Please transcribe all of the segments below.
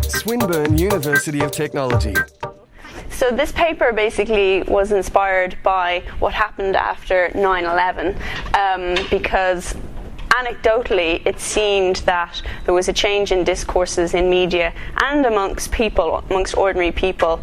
Swinburne University of Technology. So this paper basically was inspired by what happened after 9/11, because anecdotally it seemed that there was a change in discourses in media and amongst ordinary people,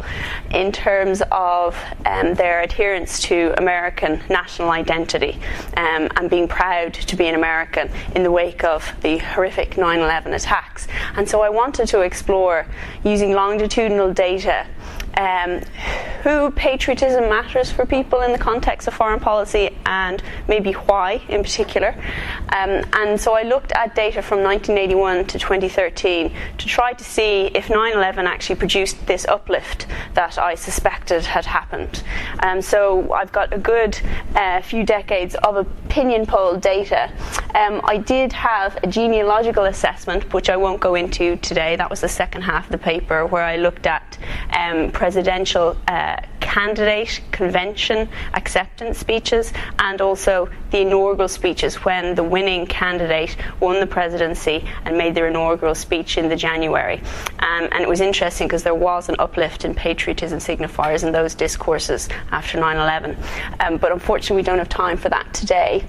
in terms of their adherence to American national identity and being proud to be an American in the wake of the horrific 9/11 attacks. And so I wanted to explore, using longitudinal data, who patriotism matters for people in the context of foreign policy, and maybe why in particular. And so I looked at data from 1981 to 2013 to try to see if 9/11 actually produced this uplift that I suspected had happened. So I've got a good few decades of opinion poll data. I did have a genealogical assessment, which I won't go into today. That was the second half of the paper, where I looked at presidential candidate convention acceptance speeches, and also the inaugural speeches when the winning candidate won the presidency and made their inaugural speech in the January. And it was interesting because there was an uplift in patriotism signifiers in those discourses after 9/11. But unfortunately we don't have time for that today.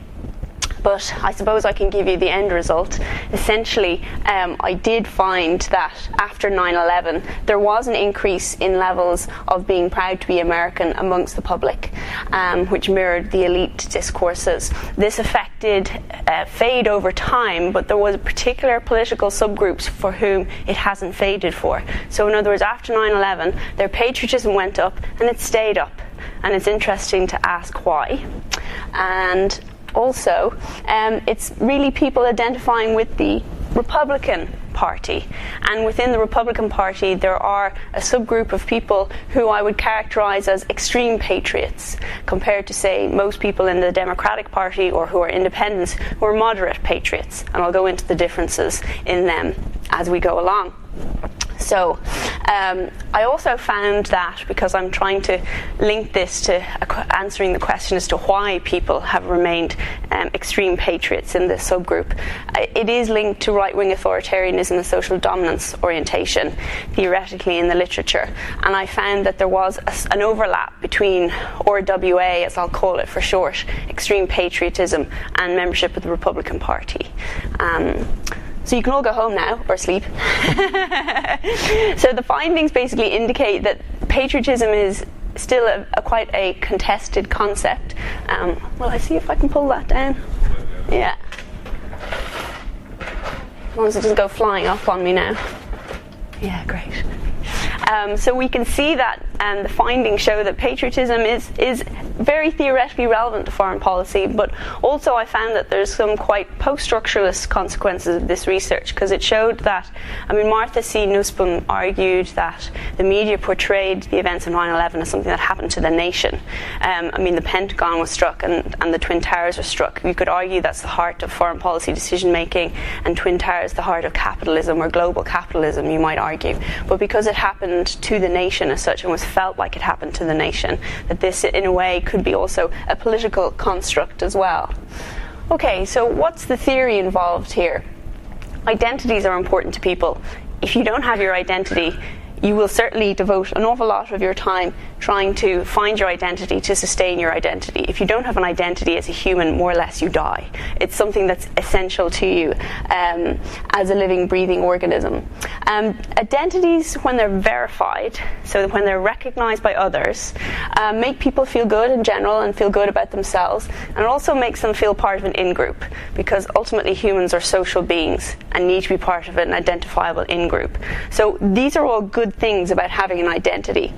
But I suppose I can give you the end result. Essentially, I did find that after 9/11, there was an increase in levels of being proud to be American amongst the public, which mirrored the elite discourses. This affected fade over time, but there was particular political subgroups for whom it hasn't faded for. So in other words, after 9/11, their patriotism went up and it stayed up. And it's interesting to ask why. And also, it's really people identifying with the Republican Party. And within the Republican Party, there are a subgroup of people who I would characterize as extreme patriots, compared to, say, most people in the Democratic Party or who are independents, who are moderate patriots. And I'll go into the differences in them as we go along. So I also found that, because I'm trying to link this to answering the question as to why people have remained extreme patriots in this subgroup, it is linked to right-wing authoritarianism and social dominance orientation, theoretically, in the literature. And I found that there was an overlap between RWA, as I'll call it for short, extreme patriotism, and membership of the Republican Party. So you can all go home now, or sleep. So the findings basically indicate that patriotism is still quite a contested concept. Well, I see if I can pull that down. Yeah. As long as it doesn't go flying up on me now. Yeah, great. So we can see that the findings show that patriotism is very theoretically relevant to foreign policy, but also I found that there's some quite post-structuralist consequences of this research, because it showed that, Martha C. Nussbaum argued that the media portrayed the events of 9/11 as something that happened to the nation. The Pentagon was struck and the Twin Towers were struck. You could argue that's the heart of foreign policy decision-making, and Twin Towers the heart of capitalism, or global capitalism, you might argue. But because it happened to the nation as such, and was felt like it happened to the nation, that this in a way could be also a political construct as well. Okay, so what's the theory involved here? Identities are important to people. If you don't have your identity, you will certainly devote an awful lot of your time trying to find your identity, to sustain your identity. If you don't have an identity as a human, more or less you die. It's something that's essential to you as a living, breathing organism. Identities, when they're verified, so when they're recognized by others, make people feel good in general and feel good about themselves, and it also makes them feel part of an in-group, because ultimately humans are social beings and need to be part of an identifiable in-group. So these are all good things about having an identity.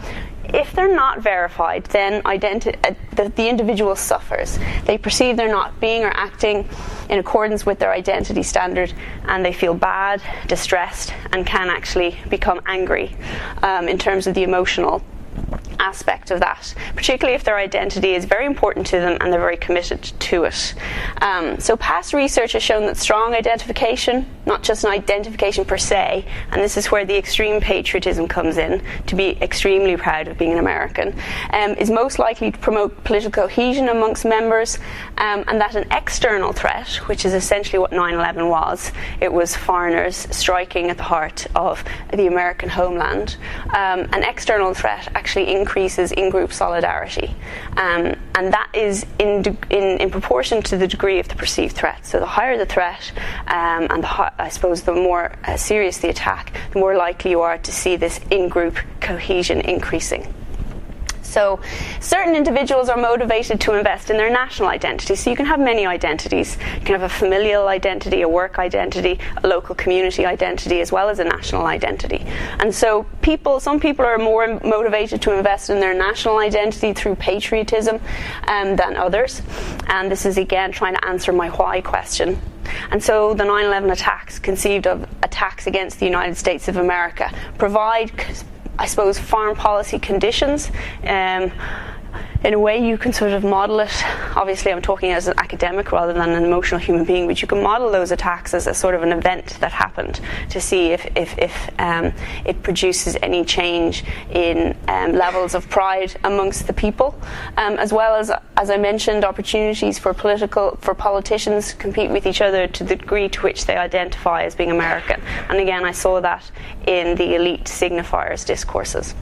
If they're not verified, then the individual suffers. They perceive they're not being or acting in accordance with their identity standard, and they feel bad, distressed, and can actually become angry in terms of the emotional aspect of that, particularly if their identity is very important to them and they're very committed to it. So past research has shown that strong identification, not just an identification per se, and this is where the extreme patriotism comes in, to be extremely proud of being an American, is most likely to promote political cohesion amongst members, and that an external threat, which is essentially what 9/11 was, it was foreigners striking at the heart of the American homeland, an external threat actually increases in-group solidarity, and that is in proportion to the degree of the perceived threat. So the higher the threat, and I suppose the more serious the attack, the more likely you are to see this in-group cohesion increasing. So certain individuals are motivated to invest in their national identity. So you can have many identities. You can have a familial identity, a work identity, a local community identity, as well as a national identity. And so some people are more motivated to invest in their national identity through patriotism than others. And this is again trying to answer my why question. And so the 9/11 attacks, conceived of attacks against the United States of America, provide, I suppose, foreign policy conditions. In a way you can sort of model it. Obviously I'm talking as an academic rather than an emotional human being, but you can model those attacks as a sort of an event that happened to see if it produces any change in levels of pride amongst the people, as well as I mentioned, opportunities for politicians to compete with each other to the degree to which they identify as being American. And again, I saw that in the elite signifiers discourses.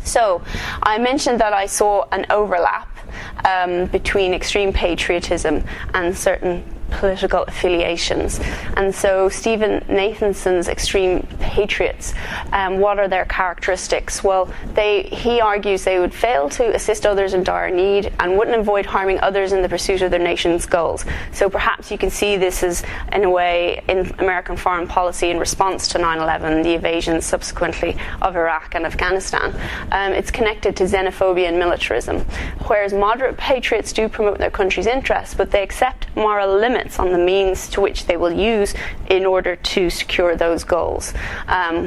So I mentioned that I saw an overlap between extreme patriotism and certain political affiliations. And so Stephen Nathanson's extreme patriots, what are their characteristics? Well, he argues they would fail to assist others in dire need and wouldn't avoid harming others in the pursuit of their nation's goals. So perhaps you can see this as, in a way, in American foreign policy in response to 9/11, the invasions subsequently of Iraq and Afghanistan. It's connected to xenophobia and militarism, whereas moderate patriots do promote their country's interests, but they accept moral limits on the means to which they will use in order to secure those goals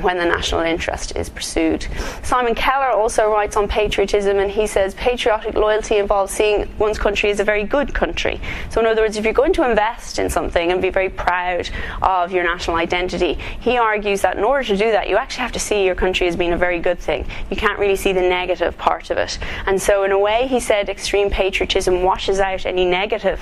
when the national interest is pursued. Simon Keller also writes on patriotism, and he says patriotic loyalty involves seeing one's country as a very good country. So in other words, if you're going to invest in something and be very proud of your national identity, he argues that in order to do that, you actually have to see your country as being a very good thing. You can't really see the negative part of it. And so in a way, he said extreme patriotism washes out any negative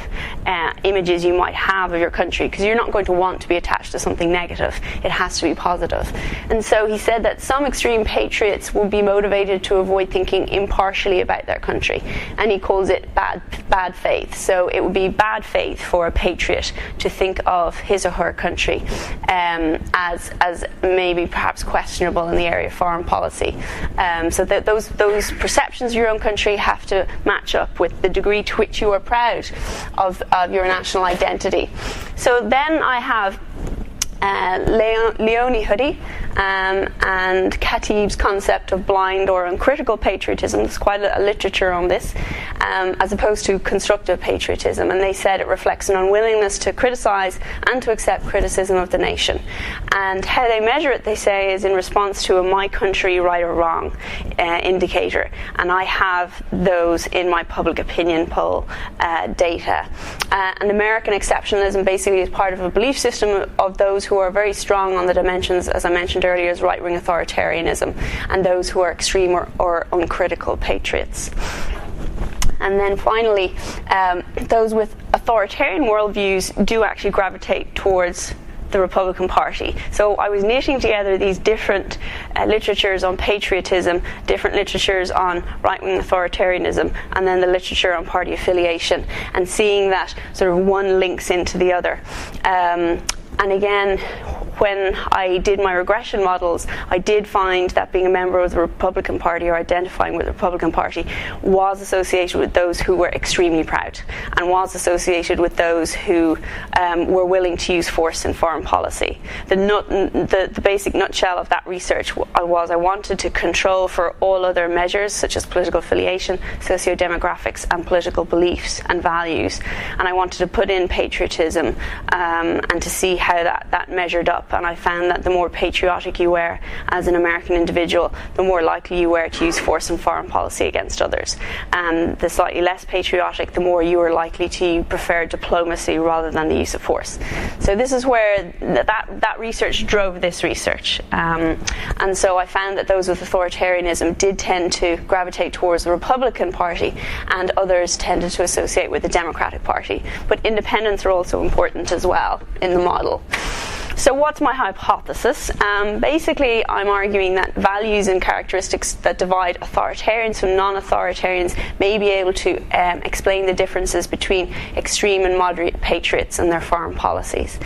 images you might have of your country, because you're not going to want to be attached to something negative. It has to be positive. And so he said that some extreme patriots will be motivated to avoid thinking impartially about their country, and he calls it bad faith. So it would be bad faith for a patriot to think of his or her country as maybe perhaps questionable in the area of foreign policy. So that those perceptions of your own country have to match up with the degree to which you are proud of your national identity. So then I have Leonie Hoodie and Khatib's concept of blind or uncritical patriotism. There's quite a literature on this, as opposed to constructive patriotism, and they said it reflects an unwillingness to criticize and to accept criticism of the nation. And how they measure it, they say, is in response to a my country right or wrong indicator, and I have those in my public opinion poll data. And American exceptionalism basically is part of a belief system of those who are very strong on the dimensions, as I mentioned earlier, as right-wing authoritarianism, and those who are extreme or uncritical patriots. And then finally, those with authoritarian worldviews do actually gravitate towards the Republican Party. So I was knitting together these different literatures on patriotism, different literatures on right-wing authoritarianism, and then the literature on party affiliation, and seeing that sort of one links into the other. And again, when I did my regression models, I did find that being a member of the Republican Party or identifying with the Republican Party was associated with those who were extremely proud, and was associated with those who were willing to use force in foreign policy. The basic nutshell of that research was I wanted to control for all other measures, such as political affiliation, socio-demographics, and political beliefs and values. And I wanted to put in patriotism and to see how that measured up Europe, and I found that the more patriotic you were as an American individual, the more likely you were to use force in foreign policy against others. And the slightly less patriotic, the more you were likely to prefer diplomacy rather than the use of force. So this is where that research drove this research. And so I found that those with authoritarianism did tend to gravitate towards the Republican Party, and others tended to associate with the Democratic Party. But independents are also important as well in the model. So what's my hypothesis? Basically, I'm arguing that values and characteristics that divide authoritarians from non-authoritarians may be able to explain the differences between extreme and moderate patriots and their foreign policies.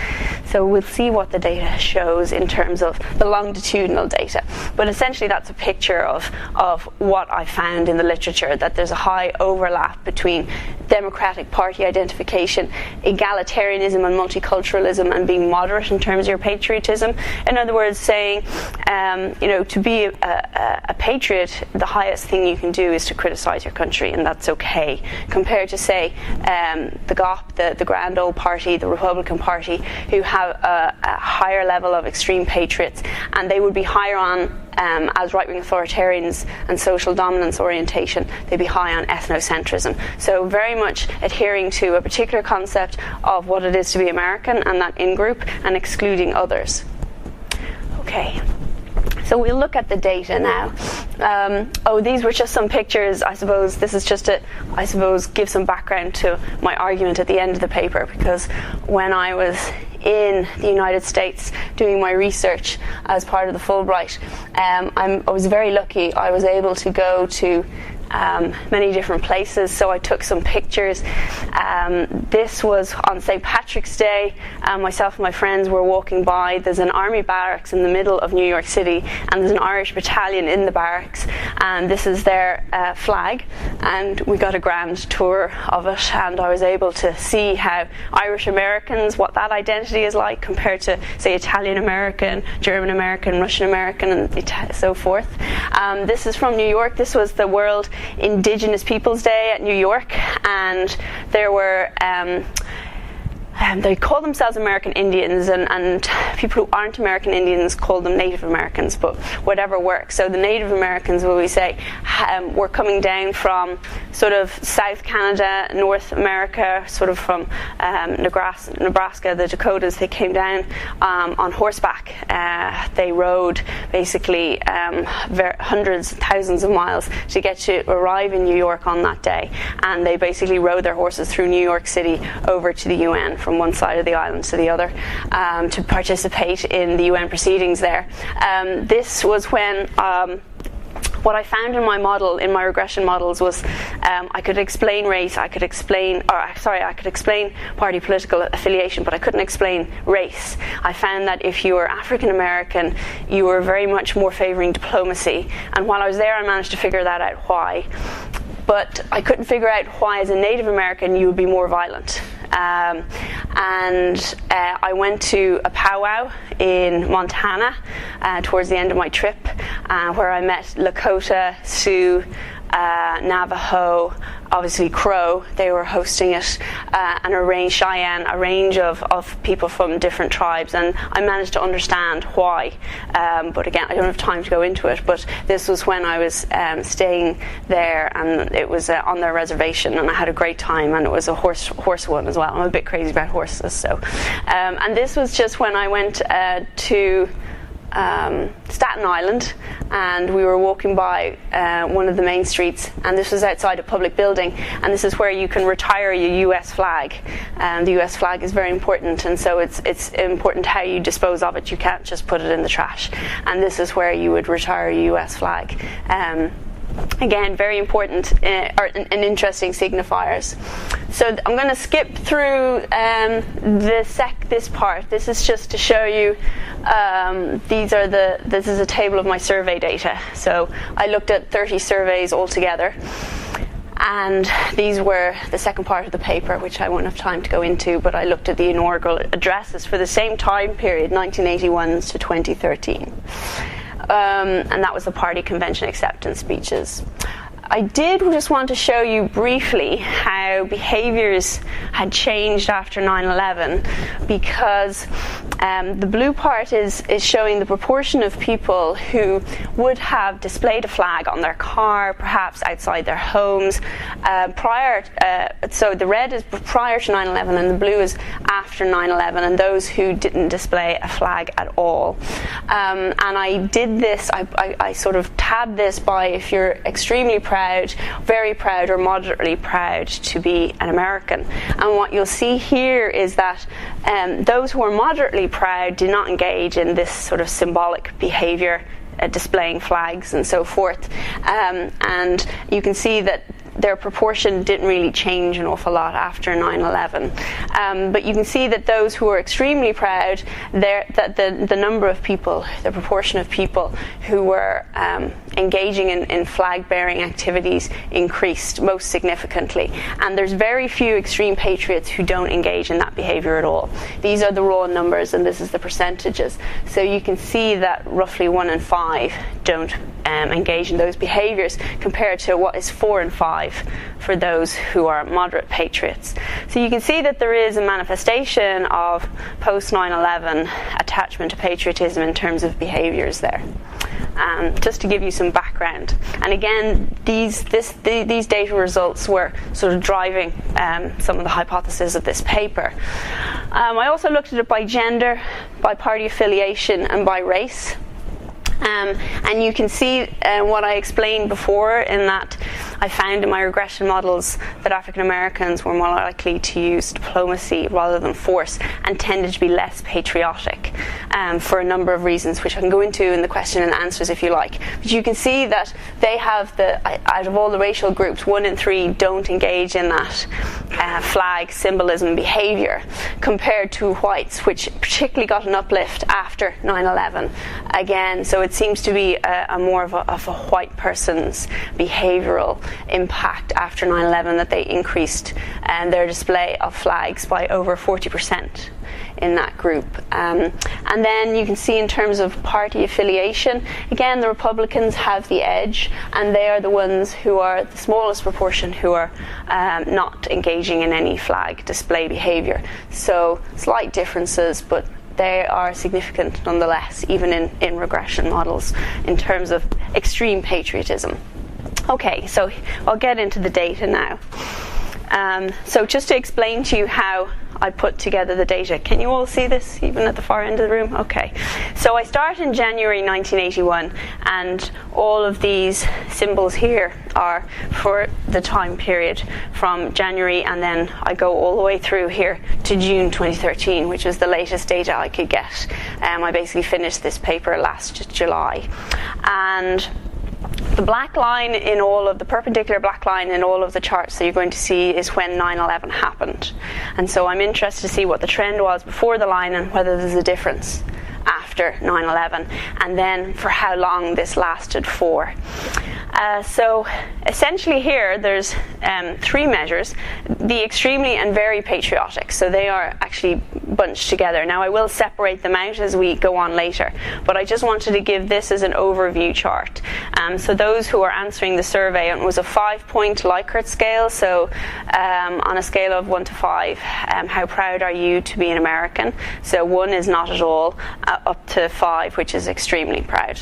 So we'll see what the data shows in terms of the longitudinal data. But essentially that's a picture of what I found in the literature, that there's a high overlap between Democratic Party identification, egalitarianism and multiculturalism, and being moderate in terms of your patriotism. In other words, saying, to be a patriot, the highest thing you can do is to criticize your country, and that's okay, compared to, say, the GOP, the Grand Old Party, the Republican Party, who have a higher level of extreme patriots, and they would be higher on as right-wing authoritarians and social dominance orientation, they'd be high on ethnocentrism. So very much adhering to a particular concept of what it is to be American and that in-group, and excluding others. Okay. So we'll look at the data now. These were just some pictures. I suppose this is just to, give some background to my argument at the end of the paper, because when I was in the United States doing my research as part of the Fulbright, I was very lucky. I was able to go to many different places, so I took some pictures. This was on St. Patrick's Day. Myself and my friends were walking by. There's an army barracks in the middle of New York City, and there's an Irish battalion in the barracks, and this is their flag, and we got a grand tour of it, and I was able to see how Irish Americans, what that identity is like compared to, say, Italian American, German American, Russian American, and so forth. This is from New York. This was the World Indigenous Peoples Day at New York, and there were they call themselves American Indians, and people who aren't American Indians call them Native Americans, but whatever works. So the Native Americans, will we say, were coming down from sort of South Canada, North America, sort of from Nebraska, the Dakotas. They came down on horseback. They rode basically hundreds, thousands of miles to get to arrive in New York on that day, and they basically rode their horses through New York City over to the UN, from one side of the island to the other, to participate in the UN proceedings there. This was when what I found in my model, in my regression models, was I could explain race, I could explain party political affiliation, but I couldn't explain race. I found that if you were African American, you were very much more favouring diplomacy, and while I was there I managed to figure that out why. But I couldn't figure out why, as a Native American, you would be more violent. I went to a powwow in Montana towards the end of my trip, where I met Lakota, Sioux, Navajo, obviously Crow. They were hosting it, and Cheyenne, a range of people from different tribes, and I managed to understand why. But again, I don't have time to go into it, but this was when I was staying there, and it was on their reservation, and I had a great time, and it was a horse one as well. I'm a bit crazy about horses, so. And this was just when I went to Staten Island, and we were walking by one of the main streets, and this was outside a public building, and this is where you can retire your US flag. The US flag is very important, and so it's important how you dispose of it. You can't just put it in the trash, and this is where you would retire your US flag. Again, very important and interesting signifiers. So I'm going to skip through this part. This is just to show you. This is a table of my survey data. So I looked at 30 surveys altogether, and these were the second part of the paper, which I won't have time to go into. But I looked at the inaugural addresses for the same time period, 1981 to 2013. And that was the party convention acceptance speeches. I did just want to show you briefly how behaviours had changed after 9/11, because the blue part is showing the proportion of people who would have displayed a flag on their car, perhaps outside their homes, so the red is prior to 9/11 and the blue is after 9/11, and those who didn't display a flag at all. And I did this, I sort of tabbed this by if you're extremely proud, very proud, or moderately proud to be an American. And what you'll see here is that those who are moderately proud do not engage in this sort of symbolic behaviour, displaying flags and so forth. And you can see that their proportion didn't really change an awful lot after 9/11. But you can see that those who are extremely proud, that the number of people, the proportion of people who were engaging in flag-bearing activities increased most significantly. And there's very few extreme patriots who don't engage in that behaviour at all. These are the raw numbers, and this is the percentages. So you can see that roughly 1 in 5 don't engage in those behaviours, compared to what is 4 in 5 for those who are moderate patriots. So you can see that there is a manifestation of post 9/11 attachment to patriotism in terms of behaviours there. Just to give you some background, and again, these data results were sort of driving some of the hypotheses of this paper. I also looked at it by gender, by party affiliation, and by race. And you can see what I explained before, in that I found in my regression models that African Americans were more likely to use diplomacy rather than force, and tended to be less patriotic for a number of reasons, which I can go into in the question and answers if you like. But you can see that they have out of all the racial groups, 1 in 3 don't engage in that flag symbolism behaviour, compared to whites, which particularly got an uplift after 9/11. Again, so it seems to be a more of a white person's behavioural impact after 9/11, that they increased their display of flags by over 40% in that group. And then you can see in terms of party affiliation, again, the Republicans have the edge, and they are the ones who are the smallest proportion who are not engaging in any flag display behaviour. So slight differences, but they are significant nonetheless, even in regression models, in terms of extreme patriotism. Okay, so I'll get into the data now. So just to explain to you how I put together the data. Can you all see this, even at the far end of the room? Okay. So I start in January 1981, and all of these symbols here are for the time period from January, and then I go all the way through here to June 2013, which was the latest data I could get. I basically finished this paper last July. And the black line in all of the perpendicular black line in all of the charts that you're going to see is when 9/11 happened. And so I'm interested to see what the trend was before the line and whether there's a difference after 9/11, and then for how long this lasted for. So essentially here there's 3 measures: the extremely and very patriotic. So they are actually bunched together. Now I will separate them out as we go on later, but I just wanted to give this as an overview chart. So those who are answering the survey, it was a 5-point Likert scale. So on a scale of 1 to 5, how proud are you to be an American? So 1 is not at all, up to 5, which is extremely proud.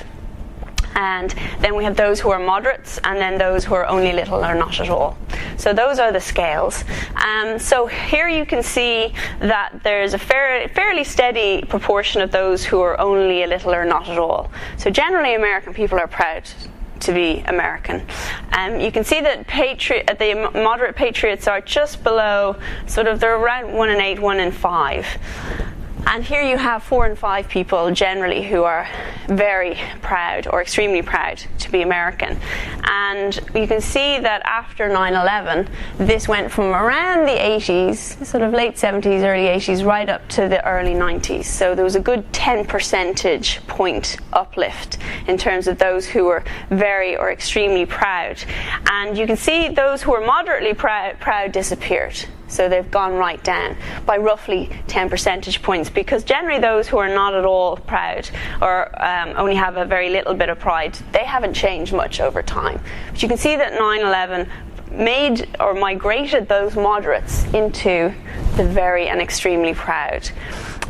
And then we have those who are moderates, and then those who are only little or not at all. So those are the scales. So here you can see that there's a fairly steady proportion of those who are only a little or not at all. So generally American people are proud to be American. You can see that the moderate patriots are just below, they're around 1 in 8, 1 in 5. And here you have 4 and 5 people generally who are very proud or extremely proud to be American. And you can see that after 9/11, this went from around the 80s, late 70s, early 80s, right up to the early 90s. So there was a good 10 percentage point uplift in terms of those who were very or extremely proud. And you can see those who were moderately proud disappeared. So they've gone right down by roughly 10 percentage points, because generally those who are not at all proud or only have a very little bit of pride, they haven't changed much over time. But you can see that 9/11 made or migrated those moderates into the very and extremely proud.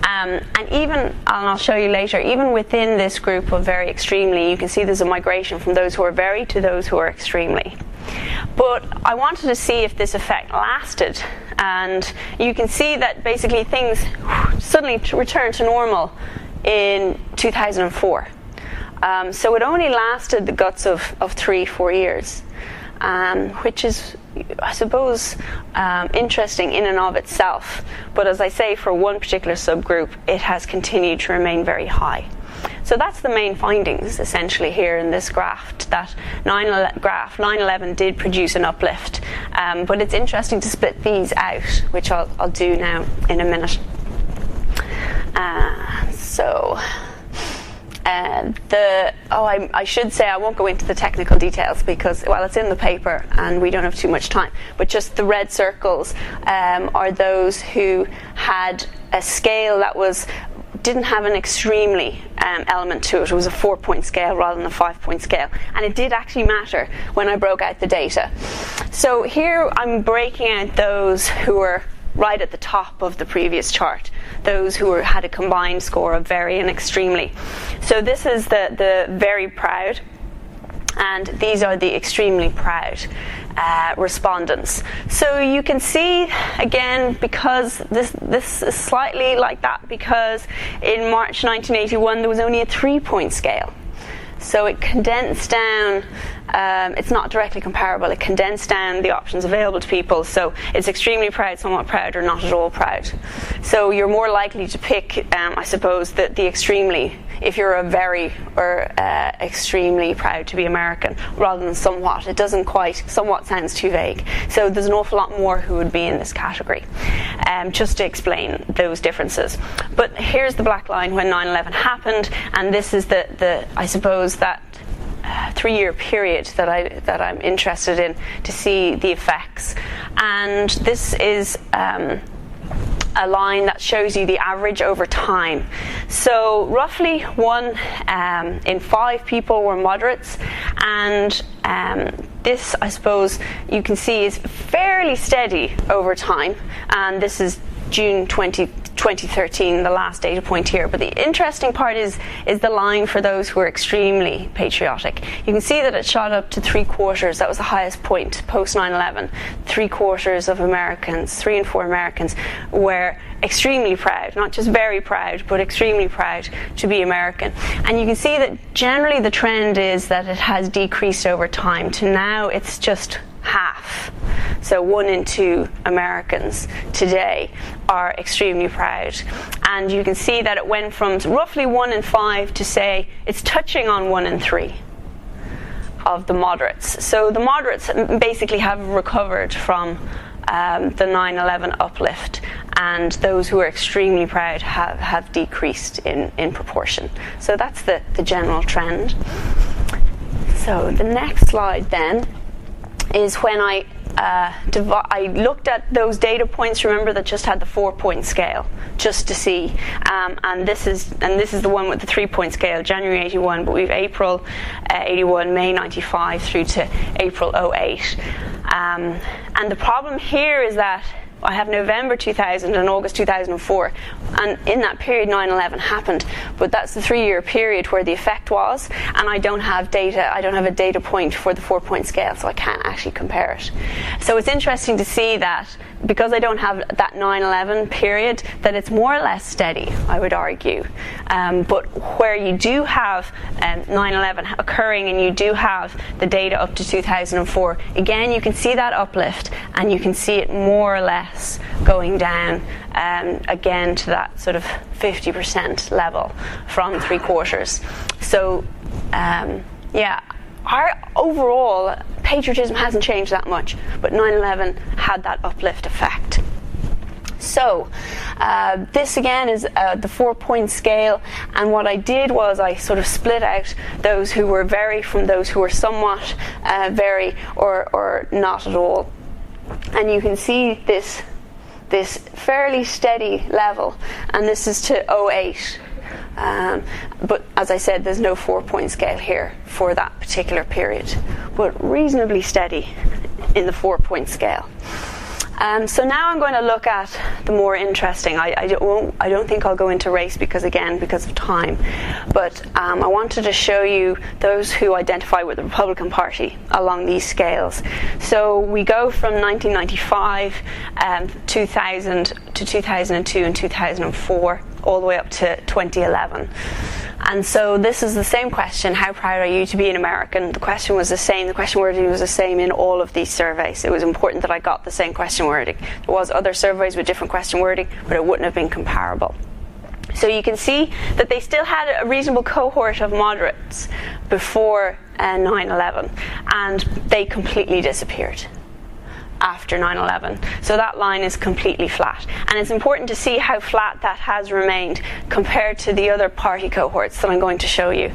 And even, and I'll show you later, even within this group of very extremely, you can see there's a migration from those who are very to those who are extremely. But I wanted to see if this effect lasted, and you can see that basically things suddenly returned to normal in 2004. So it only lasted the guts of 3-4 years, which is, I suppose, interesting in and of itself. But as I say, for one particular subgroup, it has continued to remain very high. So that's the main findings, essentially, here in this graph, that 9/11 did produce an uplift. But it's interesting to split these out, which I'll do now in a minute. I should say I won't go into the technical details because, well, it's in the paper and we don't have too much time. But just the red circles are those who had a scale that didn't have an extremely element to it. It was a 4-point scale rather than a 5-point scale, and it did actually matter when I broke out the data. So here I'm breaking out those who were right at the top of the previous chart, those who had a combined score of very and extremely. So this is the very proud, and these are the extremely proud respondents. So you can see, again, because this is slightly like that, because in March 1981 there was only a 3-point scale. So it condensed down, it's not directly comparable, it condensed down the options available to people. So it's extremely proud, somewhat proud, or not at all proud. So you're more likely to pick, I suppose, the extremely, if you're a very or extremely proud to be American, rather than somewhat. It doesn't quite, somewhat sounds too vague. So there's an awful lot more who would be in this category, just to explain those differences. But here's the black line when 9/11 happened, and this is the I suppose, that 3-year period that I'm interested in to see the effects. And this is a line that shows you the average over time. So roughly 1 in 5 people were moderates, and this, I suppose, you can see is fairly steady over time, and this is June 2013, the last data point here. But the interesting part is the line for those who are extremely patriotic. You can see that it shot up to 3/4. That was the highest point post 9/11. 3/4 of Americans, 3 in 4 Americans, were extremely proud, not just very proud, but extremely proud to be American. And you can see that generally the trend is that it has decreased over time to now it's just half. So 1 in 2 Americans today are extremely proud. And you can see that it went from roughly 1 in 5 to, say, it's touching on 1 in 3 of the moderates. So the moderates basically have recovered from the 9/11 uplift, and those who are extremely proud have decreased in proportion. So that's the general trend. So the next slide then is when I looked at those data points, remember, that just had the 4-point scale, just to see, and this is the one with the 3-point scale, January 81, but we've April 81, May 95 through to April 08, and the problem here is that I have November 2000 and August 2004, and in that period 9/11 happened, but that's the 3-year period where the effect was, and I don't have data, I don't have a data point for the 4-point scale, so I can't actually compare it. So it's interesting to see that, because I don't have that 9/11 period, that it's more or less steady, I would argue. But where you do have 9/11 occurring and you do have the data up to 2004, again you can see that uplift, and you can see it more or less going down again to that sort of 50% level from 3/4. So our overall patriotism hasn't changed that much, but 9/11 had that uplift effect. So this again is the 4-point scale, and what I did was I sort of split out those who were very from those who were somewhat very or not at all. And you can see this this fairly steady level, and this is to 08. But as I said, there's no 4-point scale here for that particular period, but reasonably steady in the 4-point scale. So now I'm going to look at the more interesting. I don't think I'll go into race because of time, but I wanted to show you those who identify with the Republican Party along these scales. So we go from 1995, 2000 to 2002 and 2004, all the way up to 2011. And so this is the same question: how proud are you to be an American? The question was the same. The question wording was the same in all of these surveys. It was important that I got the same question wording. There was other surveys with different question wording, but it wouldn't have been comparable. So you can see that they still had a reasonable cohort of moderates before 9/11, and they completely disappeared after 9/11. So that line is completely flat, and it's important to see how flat that has remained compared to the other party cohorts that I'm going to show you.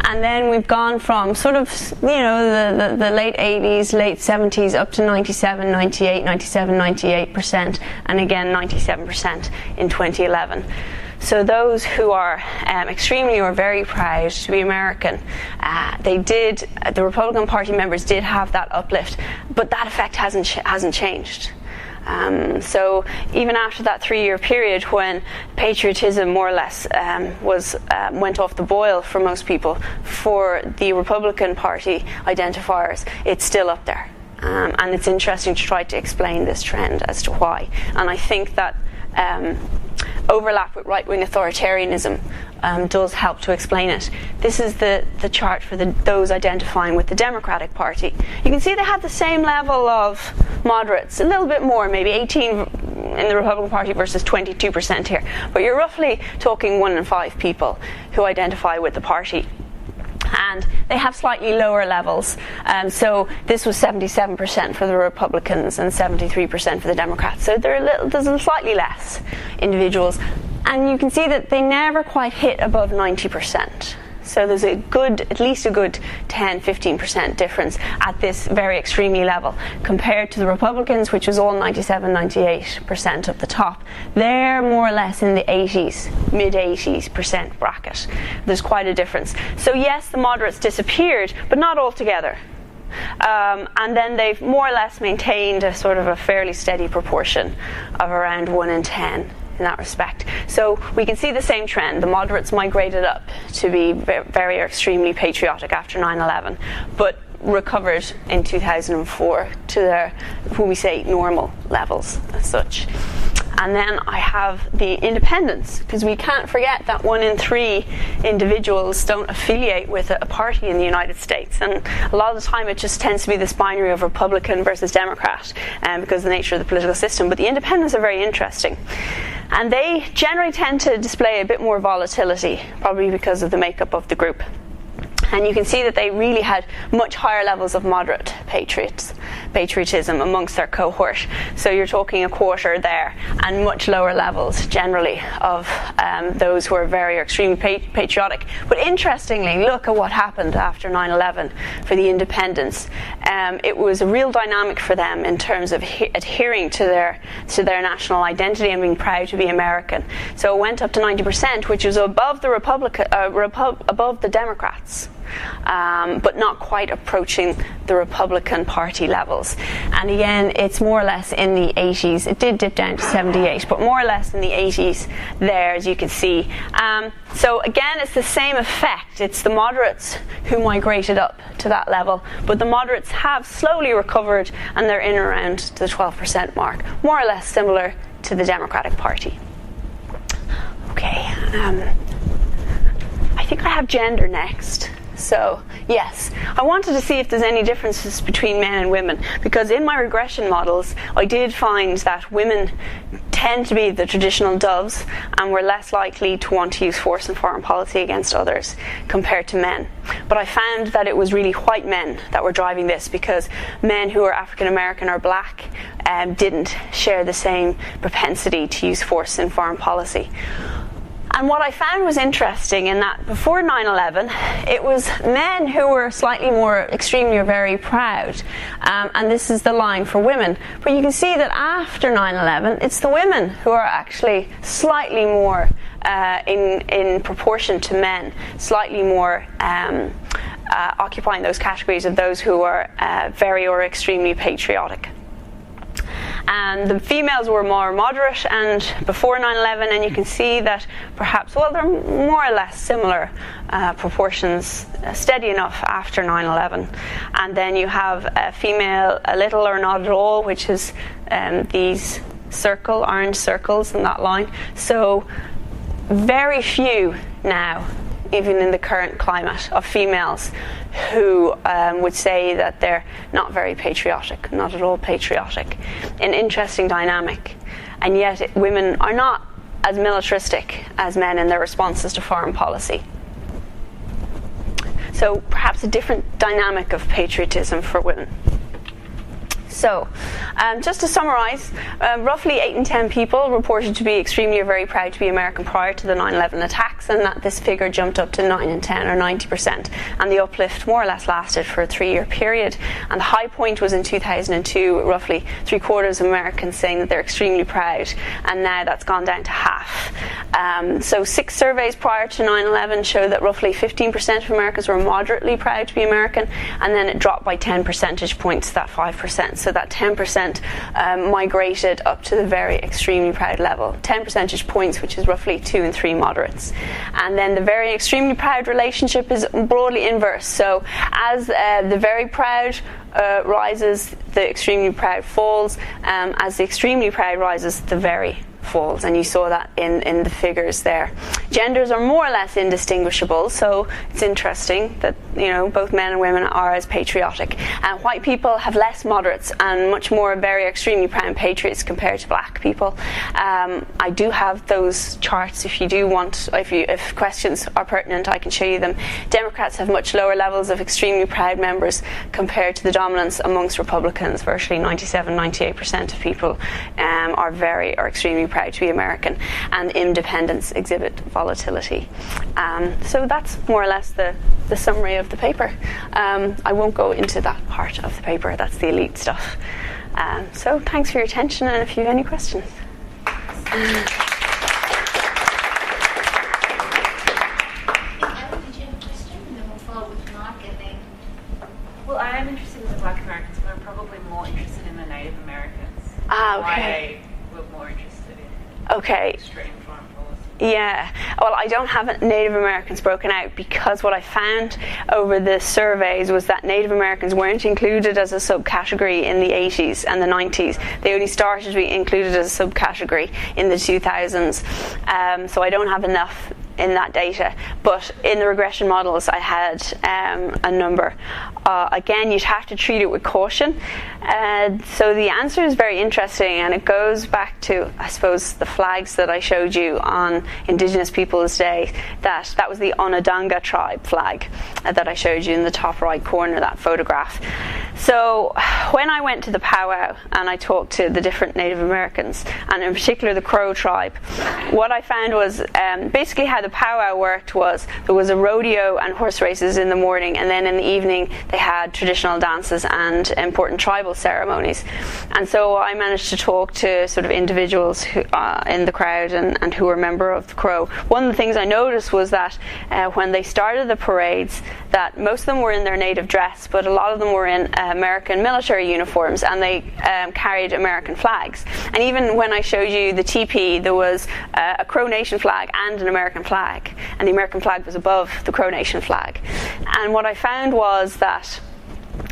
And then we've gone from sort of, the late 80s, late 70s up to 97, 98, 97, 98%, and again 97% in 2011. So those who are extremely or very proud to be American, the Republican Party members did have that uplift, but that effect hasn't changed. So even after that 3-year period when patriotism more or less went off the boil for most people, for the Republican Party identifiers, it's still up there. And it's interesting to try to explain this trend as to why. And I think that overlap with right-wing authoritarianism does help to explain it. This is the chart for those identifying with the Democratic Party. You can see they have the same level of moderates, a little bit more, maybe 18 in the Republican Party versus 22% here. But you're roughly talking 1 in 5 people who identify with the party. And they have slightly lower levels. So this was 77% for the Republicans and 73% for the Democrats. So there's slightly less individuals. And you can see that they never quite hit above 90%. So there's at least a good 10-15% difference at this very extremely level compared to the Republicans, which was all 97-98% at the top. They're more or less in the 80s, mid-80s% bracket. There's quite a difference. So yes, the moderates disappeared, but not altogether. And then they've more or less maintained a sort of a fairly steady proportion of around 1 in 10. In that respect. So we can see the same trend. The moderates migrated up to be very or extremely patriotic after 9/11, but recovered in 2004 to their, who we say, normal levels as such. And then I have the independents, because we can't forget that 1 in 3 individuals don't affiliate with a party in the United States. And a lot of the time it just tends to be this binary of Republican versus Democrat, because of the nature of the political system. But the independents are very interesting. And they generally tend to display a bit more volatility, probably because of the makeup of the group. And you can see that they really had much higher levels of moderate patriotism amongst their cohort. So you're talking a quarter there, and much lower levels generally of those who are very or extremely patriotic. But interestingly, look at what happened after 9/11 for the independents. It was a real dynamic for them in terms of adhering to their national identity and being proud to be American. So it went up to 90%, which was above the above the Democrats. But not quite approaching the Republican Party levels. And again, it's more or less in the 80s. It did dip down to 78, but more or less in the 80s there, as you can see. So again, it's the same effect. It's the moderates who migrated up to that level, but the moderates have slowly recovered, and they're in around the 12% mark, more or less similar to the Democratic Party. Okay, I think I have gender next. So, yes, I wanted to see if there's any differences between men and women, because in my regression models, I did find that women tend to be the traditional doves and were less likely to want to use force in foreign policy against others compared to men. But I found that it was really white men that were driving this, because men who are African American or black didn't share the same propensity to use force in foreign policy. And what I found was interesting in that before 9/11, it was men who were slightly more extremely or very proud. And this is the line for women. But you can see that after 9/11, it's the women who are actually slightly more in proportion to men, slightly more occupying those categories of those who are very or extremely patriotic. And the females were more moderate and before 9/11, and you can see that perhaps, well, they're more or less similar proportions, steady enough after 9/11. And then you have a female, a little or not at all, which is these orange circles in that line. So very few now, even in the current climate, of females who would say that they're not very patriotic, not at all patriotic. An interesting dynamic. And yet women are not as militaristic as men in their responses to foreign policy. So perhaps a different dynamic of patriotism for women. So, just to summarise, roughly 8 in 10 people reported to be extremely or very proud to be American prior to the 9/11 attacks, and that this figure jumped up to 9 in 10, or 90%. And the uplift more or less lasted for a 3-year period. And the high point was in 2002, roughly 3/4 of Americans saying that they're extremely proud, and now that's gone down to half. So 6 surveys prior to 9/11 show that roughly 15% of Americans were moderately proud to be American, and then it dropped by 10 percentage points to that 5%. So that 10% migrated up to the very extremely proud level. 10 percentage points, which is roughly 2 in 3 moderates. And then the very extremely proud relationship is broadly inverse. So as the very proud rises, the extremely proud falls. As the extremely proud rises, the very falls, and you saw that in the figures there. Genders are more or less indistinguishable, so it's interesting that both men and women are as patriotic. White people have less moderates and much more very extremely proud patriots compared to black people. I do have those charts if you do want, if questions are pertinent, I can show you them. Democrats have much lower levels of extremely proud members compared to the dominance amongst Republicans. Virtually 97-98% of people are extremely proud to be American, and independents exhibit volatility. So that's more or less the summary of the paper. I won't go into that part of the paper, that's the elite stuff. So thanks for your attention, and if you have any questions. Did you have a question? And then we'll follow with Mark, and then... Well, I am interested in the Black Americans, but I'm probably more interested in the Native Americans. Okay. Why they were more interested in extreme foreign policy. Yeah. Well, I don't have Native Americans broken out, because what I found over the surveys was that Native Americans weren't included as a subcategory in the 80s and the 90s. They only started to be included as a subcategory in the 2000s. So I don't have enough in that data, but in the regression models I had a number. Again, you'd have to treat it with caution. So the answer is very interesting, and it goes back to, I suppose, the flags that I showed you on Indigenous Peoples Day. That was the Onondaga tribe flag that I showed you in the top right corner, that photograph. So when I went to the powwow and I talked to the different Native Americans, and in particular the Crow tribe, what I found was basically how the powwow worked was there was a rodeo and horse races in the morning, and then in the evening they had traditional dances and important tribal ceremonies. And so I managed to talk to sort of individuals who, in the crowd and who were a member of the Crow. One of the things I noticed was that when they started the parades, that most of them were in their native dress, but a lot of them were in American military uniforms, and they carried American flags. And even when I showed you the teepee, there was a Crow Nation flag and an American flag, and the American flag was above the Crow Nation flag. And what I found was that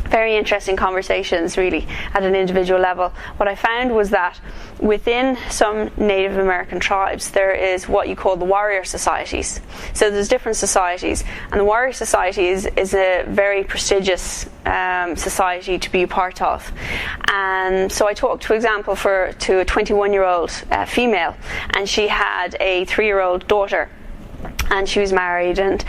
very interesting conversations, really, at an individual level. What I found was that within some Native American tribes, there is what you call the warrior societies. So there's different societies, and the warrior society is a very prestigious society to be a part of. And so I talked, for example, to a 21-year-old female, and she had a 3-year-old daughter. and she was married, and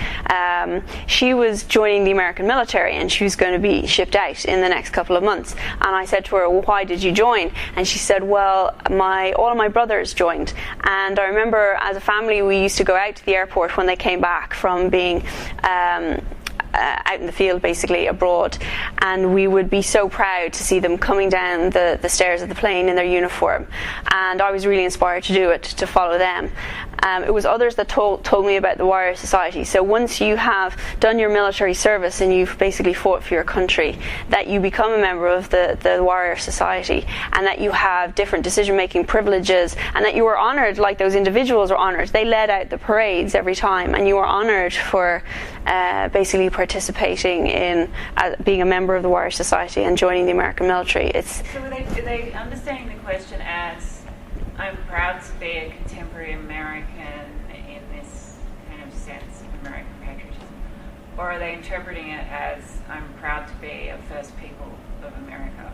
she was joining the American military, and she was going to be shipped out in the next couple of months. And I said to her, well, why did you join? And she said, well, all of my brothers joined, and I remember as a family we used to go out to the airport when they came back from being out in the field, basically abroad, and we would be so proud to see them coming down the stairs of the plane in their uniform, and I was really inspired to do it, to follow them. It was others that told me about the Warrior Society. So once you have done your military service and you've basically fought for your country, that you become a member of the Warrior Society, and that you have different decision-making privileges, and that you were honoured like those individuals were honoured. They led out the parades every time, and you were honoured for basically participating in being a member of the Warrior Society and joining the American military. So are they understanding the question as, I'm proud to be a contemporary American in this kind of sense of American patriotism? Or are they interpreting it as, I'm proud to be a first people of America?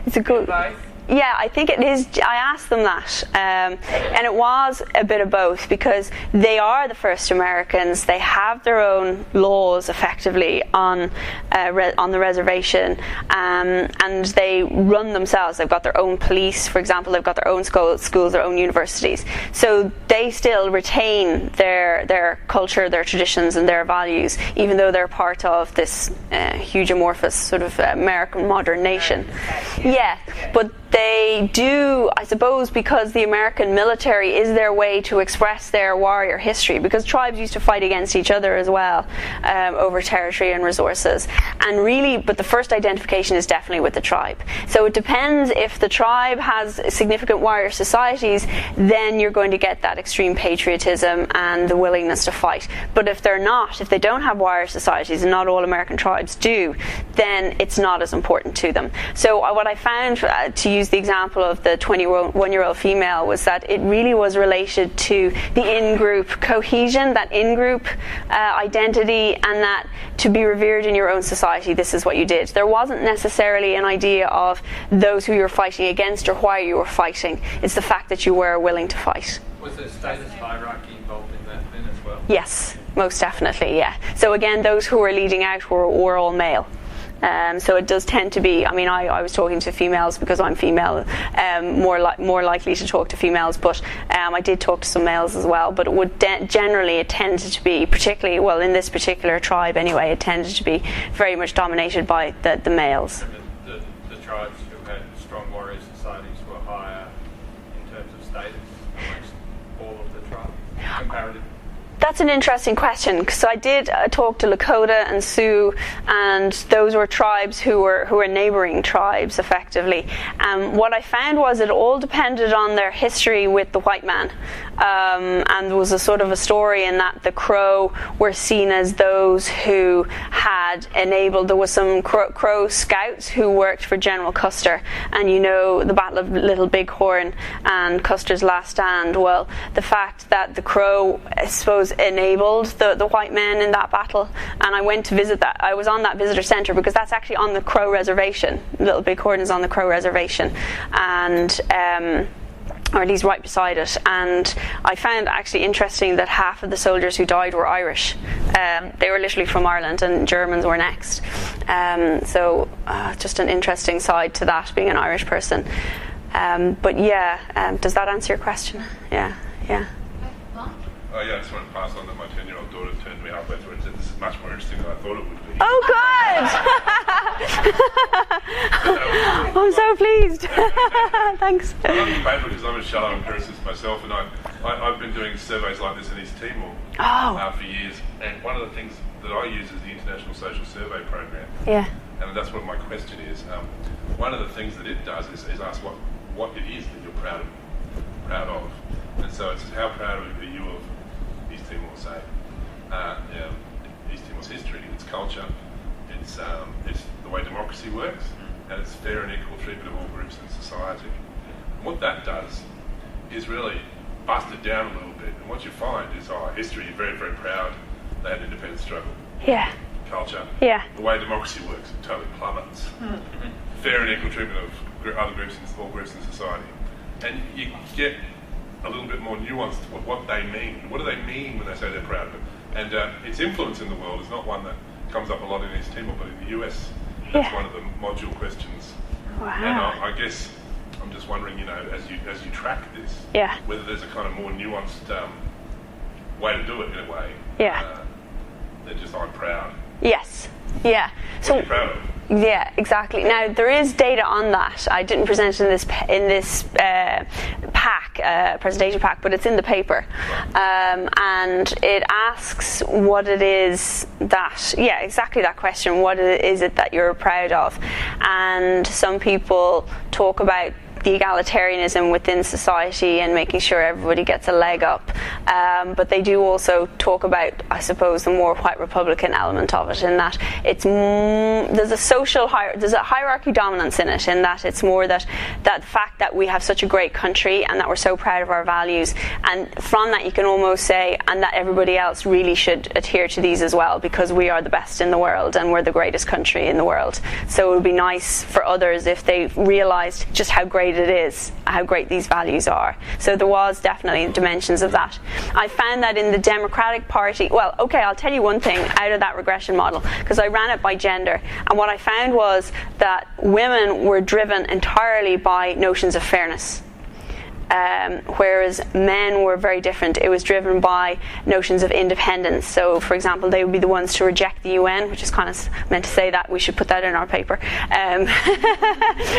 It's a good... Both? Yeah, I think it is. I asked them that, and it was a bit of both, because they are the first Americans. They have their own laws, effectively, on the reservation, and they run themselves. They've got their own police, for example. They've got their own schools, their own universities. So they still retain their culture, their traditions, and their values, even though they're part of this huge amorphous sort of American modern nation. Yeah, but they do, I suppose, because the American military is their way to express their warrior history, because tribes used to fight against each other as well over territory and resources. And really, but the first identification is definitely with the tribe. So it depends. If the tribe has significant warrior societies, then you're going to get that extreme patriotism and the willingness to fight. But if they're not, if they don't have warrior societies, and not all American tribes do, then it's not as important to them. So what I found, to use the example of the 21-year-old female, was that it really was related to the in-group cohesion, that in-group identity, and that to be revered in your own society, this is what you did. There wasn't necessarily an idea of those who you were fighting against or why you were fighting. It's the fact that you were willing to fight. Was there status hierarchy involved in that then as well? Yes, most definitely, yeah. So again, those who were leading out were all male. So it does tend to be, I mean, I was talking to females because I'm female, more likely to talk to females, but I did talk to some males as well. But it would generally, it tended to be, particularly, well, in this particular tribe anyway, it tended to be very much dominated by the males. The tribes who had strong warrior societies were higher in terms of status amongst all of the tribes, comparatively. That's an interesting question, because I did talk to Lakota and Sioux, and those were tribes who were neighbouring tribes, effectively. What I found was it all depended on their history with the white man, and there was a sort of a story in that the Crow were seen as those who had enabled. There was some Crow scouts who worked for General Custer, and you know the Battle of Little Bighorn and Custer's Last Stand. Well, the fact that the Crow, I suppose, enabled the white men in that battle, and I went to visit that. I was on that visitor centre because that's actually on the Crow reservation. Little Bighorn is on the Crow reservation, and or at least right beside it. And I found actually interesting that half of the soldiers who died were Irish. They were literally from Ireland, and Germans were next. So just an interesting side to that, being an Irish person. But yeah, does that answer your question? Yeah. Oh yeah, I just want to pass on that my 10-year-old daughter turned me halfway through and said, this is much more interesting than I thought it would be. Oh, good! I'm so pleased. Thanks. I love the paper because I'm a shallow empiricist myself, and I've been doing surveys like this in East Timor for years, and one of the things that I use is the International Social Survey Program. Yeah. And that's what my question is. One of the things that it does is ask what it is that you're proud of. And so it's how proud are you of East Timor, say, East Timor's history, its culture, it's the way democracy works, and it's fair and equal treatment of all groups in society. And what that does is really bust it down a little bit, and what you find is, history, you're very, very proud they had an independent struggle. Yeah. Culture. Yeah. The way democracy works, it totally plummets. Fair and equal treatment of other groups, all groups in society. And you get a little bit more nuanced what they mean. What do they mean when they say they're proud of it? And its influence in the world is not one that comes up a lot in East Timor, but in the US, that's one of the module questions. Wow. And I guess I'm just wondering, as you track this, whether there's a kind of more nuanced way to do it in a way. Than just I'm proud. Yes. Yeah. So. What are you proud of? Yeah, exactly. Now there is data on that. I didn't present it in this presentation pack, but it's in the paper, and it asks what it is that, exactly that question. What is it that you're proud of? And some people talk about the egalitarianism within society and making sure everybody gets a leg up, but they do also talk about, I suppose, the more white Republican element of it, in that it's there's a hierarchy dominance in it, in that it's more that fact that we have such a great country and that we're so proud of our values, and from that you can almost say, and that everybody else really should adhere to these as well, because we are the best in the world and we're the greatest country in the world. So it would be nice for others if they realised just how great it is, how great these values are. So there was definitely dimensions of that. I found that in the Democratic Party, I'll tell you one thing out of that regression model, because I ran it by gender, and what I found was that women were driven entirely by notions of fairness. Whereas men were very different. It was driven by notions of independence. So, for example, they would be the ones to reject the UN, which is kind of meant to say that we should put that in our paper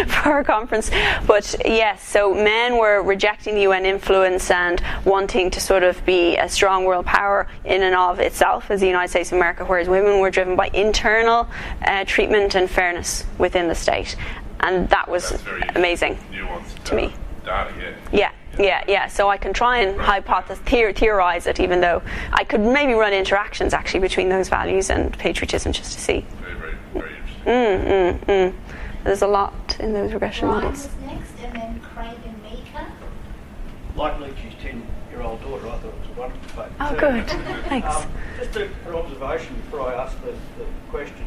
for our conference. But yes, so men were rejecting the UN influence and wanting to sort of be a strong world power in and of itself as the United States of America, whereas women were driven by internal treatment and fairness within the state. And that was amazing to me. Yeah. So I can try and theorize it, even though I could maybe run interactions actually between those values and patriotism just to see. Very, very interesting. There's a lot in those regression Ryan models. was next, and then Craig and Mika. Like Leachy's 10-year-old daughter, I thought it was a wonderful paper. Oh, good. Thanks. Just an observation before I ask the question.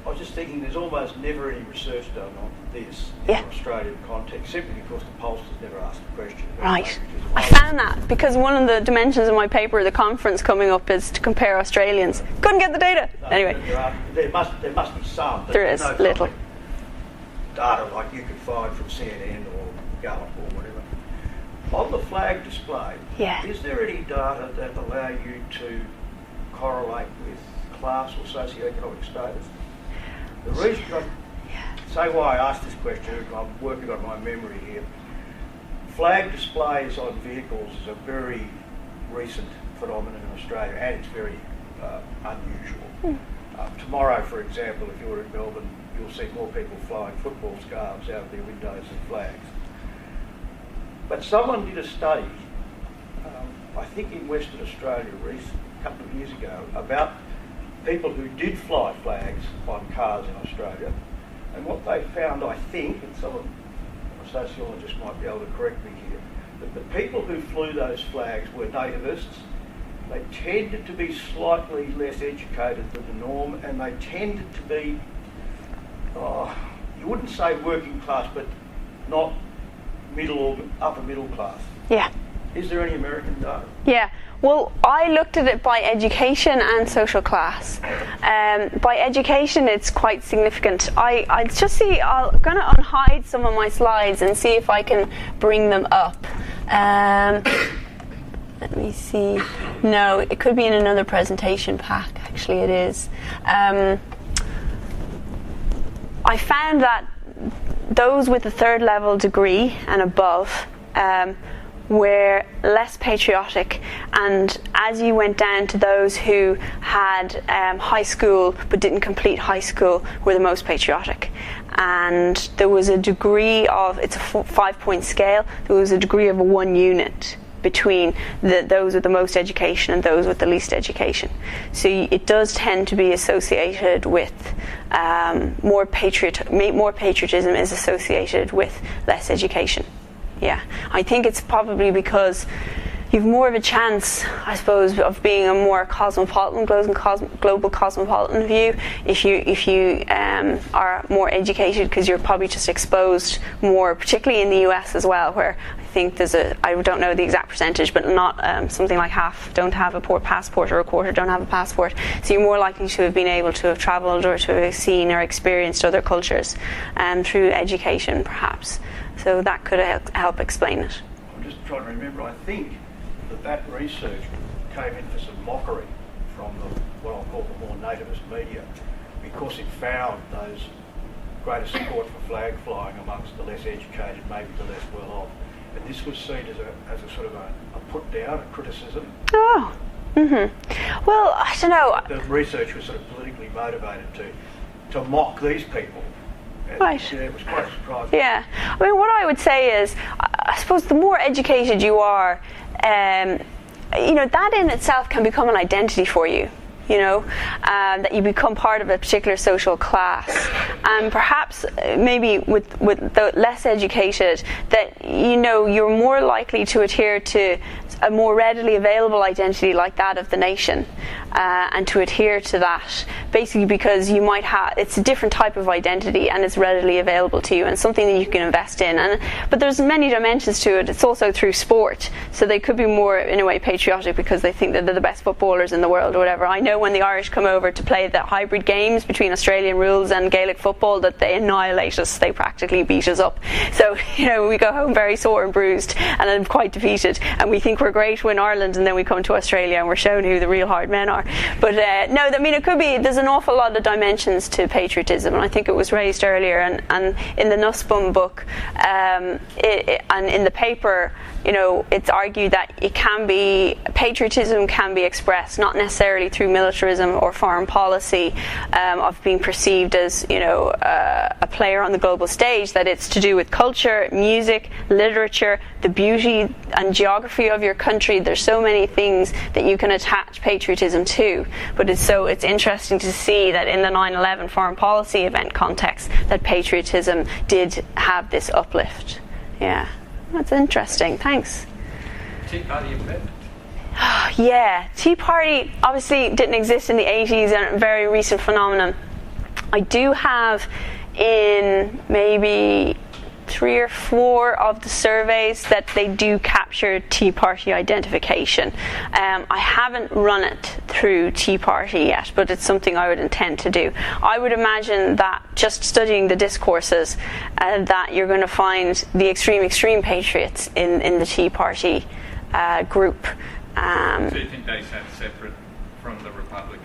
I was just thinking there's almost never any research done on this in an Australian context, simply because the pollsters never asked the question. Right. I found that because one of the dimensions of my paper, the conference coming up, is to compare Australians. Couldn't get the data. Anyway. There must be some. There is no little data like you could find from CNN or Gallup or whatever. On the flag display, is there any data that allow you to correlate with class or socioeconomic status? The reason say why I asked this question, I'm working on my memory here. Flag displays on vehicles is a very recent phenomenon in Australia, and it's very unusual. Tomorrow, for example, if you're in Melbourne, you'll see more people flying football scarves out of their windows than flags. But someone did a study, I think in Western Australia, a couple of years ago, about people who did fly flags on cars in Australia, and what they found, I think, and some of the sociologists might be able to correct me here, that the people who flew those flags were nativists. They tended to be slightly less educated than the norm, and they tended to be, you wouldn't say working class, but not middle or upper middle class. Yeah. Is there any American data? Yeah. Well, I looked at it by education and social class. By education, it's quite significant. I just see, I'm going to unhide some of my slides and see if I can bring them up. Let me see. No, it could be in another presentation pack. Actually, it is. I found that those with a third level degree and above were less patriotic, and as you went down to those who had high school but didn't complete high school were the most patriotic. And there was a degree of, it's a 5-point scale, there was a degree of 1 unit between those with the most education and those with the least education. So it does tend to be associated with more patriotism is associated with less education. Yeah, I think it's probably because you've more of a chance, I suppose, of being a more cosmopolitan, global cosmopolitan view if you are more educated, because you're probably just exposed more, particularly in the US as well, where I think there's I don't know the exact percentage, but not something like half don't have a passport, or a quarter don't have a passport. So you're more likely to have been able to have travelled or to have seen or experienced other cultures through education, perhaps. So that could help explain it. I'm just trying to remember, I think that research came in for some mockery from what I'll call the more nativist media, because it found those greater support for flag flying amongst the less educated, maybe the less well off. And this was seen as a sort of a put down, a criticism. Oh. Mm-hmm. Well, I don't know. The research was sort of politically motivated to mock these people. And right. Yeah, it was quite surprising. Yeah. I mean, what I would say is, I suppose the more educated you are, that in itself can become an identity for you. That you become part of a particular social class, and perhaps maybe with the less educated, that you're more likely to adhere to a more readily available identity like that of the nation, and to adhere to that, basically because you might have, it's a different type of identity and it's readily available to you and something that you can invest in. But there's many dimensions to it. It's also through sport, so they could be more in a way patriotic because they think that they're the best footballers in the world or whatever. I know when the Irish come over to play the hybrid games between Australian rules and Gaelic football, that they annihilate us. They practically beat us up. So we go home very sore and bruised and quite defeated, and we think we're great in Ireland, and then we come to Australia and we're shown who the real hard men are. But no, I mean, it could be, there's an awful lot of dimensions to patriotism, and I think it was raised earlier, and in the Nussbaum book and in the paper, it's argued that patriotism can be expressed not necessarily through militarism or foreign policy, of being perceived as a player on the global stage, that it's to do with culture, music, literature, the beauty and geography of your country. There's so many things that you can attach patriotism to, but it's interesting to see that in the 9/11 foreign policy event context, that patriotism did have this uplift. Yeah, that's interesting. Thanks. Tea Party effect? Yeah, Tea Party obviously didn't exist in the 80s, and a very recent phenomenon. I do have in maybe 3 or 4 of the surveys that they do capture Tea Party identification. I haven't run it through Tea Party yet, but it's something I would intend to do. I would imagine that just studying the discourses, that you're going to find the extreme patriots in the Tea Party group. So you think they sat separate from the Republican?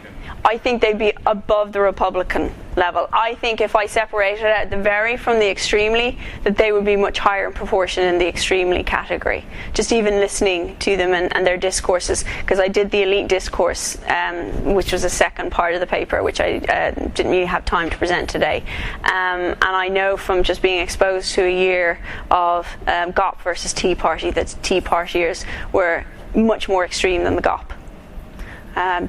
I think they'd be above the Republican level. I think if I separated out the very from the extremely, that they would be much higher in proportion in the extremely category. Just even listening to them and their discourses, because I did the elite discourse, which was a second part of the paper, which I didn't really have time to present today. And I know from just being exposed to a year of GOP versus Tea Party that Tea Partiers were much more extreme than the GOP.